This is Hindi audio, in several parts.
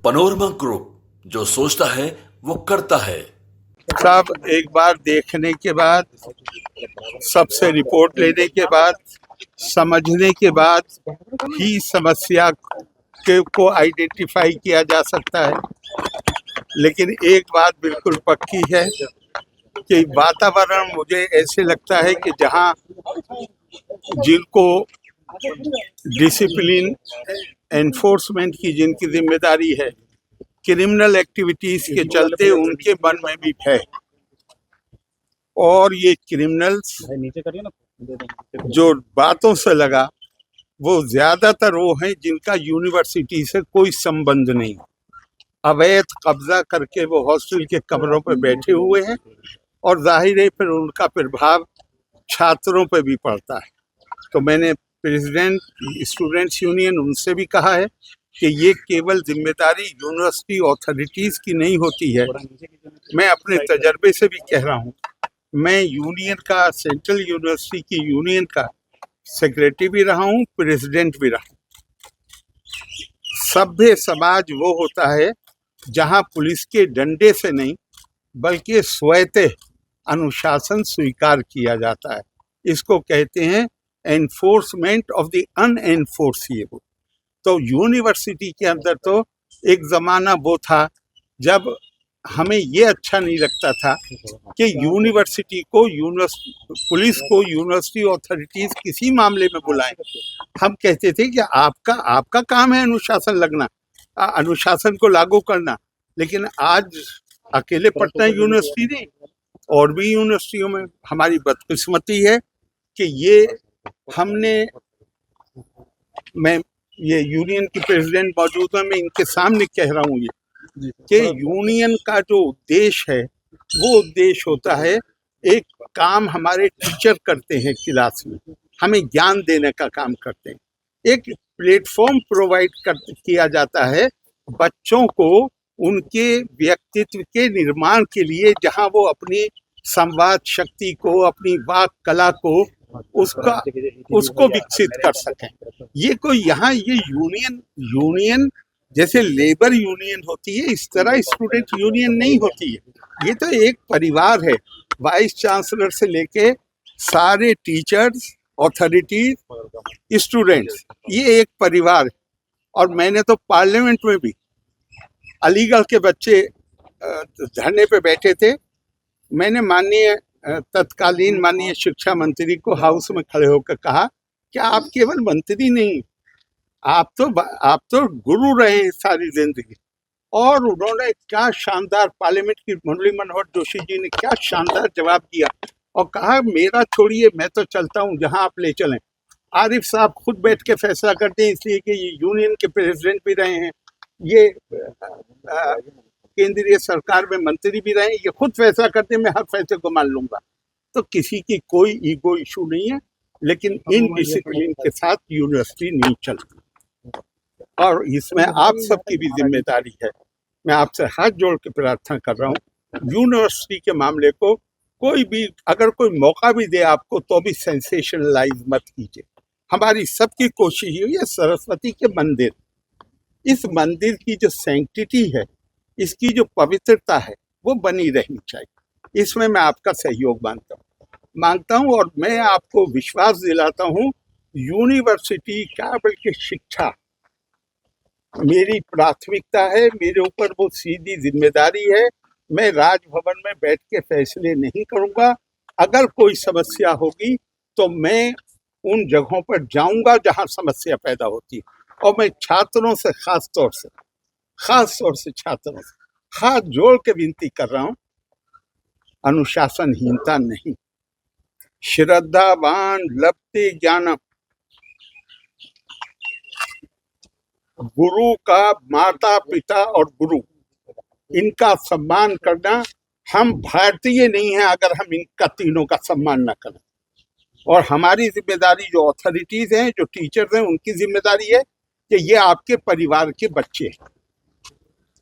पनोरमा ग्रुप, जो सोचता है वो करता है। सब एक बार देखने के बाद, सबसे रिपोर्ट लेने के बाद, समझने के बाद ही समस्या को आइडेंटिफाई किया जा सकता है। लेकिन एक बात बिल्कुल पक्की है कि वातावरण मुझे ऐसे लगता है कि जहां जिनको डिसिप्लिन एनफोर्समेंट की जिनकी जिम्मेदारी है, क्रिमिनल एक्टिविटीज के चलते उनके मन में भी है। और ये क्रिमिनल्स जो बातों से लगा, वो ज्यादातर वो हैं जिनका यूनिवर्सिटी से कोई संबंध नहीं, अवैध कब्जा करके वो हॉस्टल के कमरों पर बैठे हुए हैं और जाहिर है फिर उनका प्रभाव छात्रों पर भी पड़ता है। तो मैंने प्रेसिडेंट स्टूडेंट्स यूनियन उनसे भी कहा है कि ये केवल जिम्मेदारी यूनिवर्सिटी अथॉरिटीज की नहीं होती है। मैं अपने तजर्बे से भी कह रहा हूँ, मैं यूनियन का, सेंट्रल यूनिवर्सिटी की यूनियन का सेक्रेटरी भी रहा हूँ, प्रेसिडेंट भी रहा हूँ। सभ्य समाज वो होता है जहाँ पुलिस के डंडे से नहीं बल्कि स्वतः अनुशासन स्वीकार किया जाता है। इसको कहते हैं एनफोर्समेंट ऑफ द अनएनफोर्सिएबल। तो यूनिवर्सिटी के अंदर तो एक जमाना वो था जब हमें ये अच्छा नहीं लगता था कि यूनिवर्सिटी को, पुलिस को यूनिवर्सिटी अथॉरिटीज किसी मामले में बुलाएं। हम कहते थे कि आपका काम है अनुशासन लगना, अनुशासन को लागू करना। लेकिन आज अकेले पटना यूनिवर्सिटी नहीं, और भी यूनिवर्सिटियों में हमारी बदकिस्मती है कि मैं ये यूनियन की प्रेसिडेंट मौजूद है, मैं इनके सामने कह रहा हूँ ये कि यूनियन का जो उद्देश्य है वो उद्देश्य होता है, एक काम हमारे टीचर करते हैं क्लास में, हमें ज्ञान देने का काम करते हैं। एक प्लेटफॉर्म प्रोवाइड किया जाता है बच्चों को उनके व्यक्तित्व के निर्माण के लिए, जहां वो अपनी संवाद शक्ति को, अपनी वाक कला को उसको विकसित कर सकें। ये कोई यहाँ ये यूनियन जैसे लेबर यूनियन होती है, इस तरह स्टूडेंट यूनियन नहीं होती है। ये तो एक परिवार है, वाइस चांसलर से लेके सारे टीचर्स, अथॉरिटीज, स्टूडेंट्स, ये एक परिवार है। और मैंने तो पार्लियामेंट में भी अलीगढ़ के बच्चे धरने पे बैठे थे, मैंने तत्कालीन माननीय शिक्षा मंत्री को हाउस में खड़े होकर कहा कि आप केवल मंत्री नहीं, आप तो गुरु रहे सारी जिंदगी। और उन्होंने क्या शानदार, पार्लियामेंट की मुरली मनोहर जोशी जी ने क्या शानदार जवाब दिया और कहा, मेरा छोड़िए, मैं तो चलता हूँ जहां आप ले चलें। आरिफ साहब खुद बैठ के फैसला करते हैं, इसलिए कि ये यूनियन के प्रेसिडेंट भी रहे हैं, ये केंद्रीय सरकार में मंत्री भी रहे हैं, ये खुद फैसला करते हैं, मैं हर फैसले को मान लूंगा। तो किसी की कोई ईगो इशू नहीं है, लेकिन इन डिसिप्लिन के साथ यूनिवर्सिटी नहीं चलती और इसमें आप सबकी भी जिम्मेदारी है। मैं आपसे हाथ जोड़ के प्रार्थना कर रहा हूँ, यूनिवर्सिटी के मामले को कोई भी अगर कोई मौका भी दे आपको, तो भी सेंसेशनलाइज मत कीजिए। हमारी सबकी कोशिश हुई है सरस्वती के मंदिर, इस मंदिर की जो सैंक्टिटी है, इसकी जो पवित्रता है, वो बनी रहनी चाहिए। इसमें मैं आपका सहयोग मांगता हूँ और मैं आपको विश्वास दिलाता हूँ, यूनिवर्सिटी क्या बल्कि शिक्षा मेरी प्राथमिकता है, मेरे ऊपर वो सीधी जिम्मेदारी है। मैं राजभवन में बैठ के फैसले नहीं करूँगा। अगर कोई समस्या होगी तो मैं उन जगहों पर जाऊंगा जहां समस्या पैदा होती है। और मैं छात्रों से खास तौर से छात्रों से हाथ जोड़ के विनती कर रहा हूं, अनुशासनहीनता नहीं, श्रद्धावान लभते ज्ञानम, गुरु का, माता पिता और गुरु, इनका सम्मान करना। हम भारतीय नहीं हैं अगर हम इनका तीनों का सम्मान न करें। और हमारी जिम्मेदारी, जो अथॉरिटीज हैं, जो टीचर्स हैं, उनकी जिम्मेदारी है कि ये आपके परिवार के बच्चे हैं।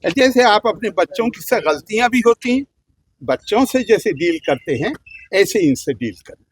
जैसे आप अपने बच्चों की से गलतियां भी होती हैं, बच्चों से जैसे डील करते हैं ऐसे इनसे डील करें।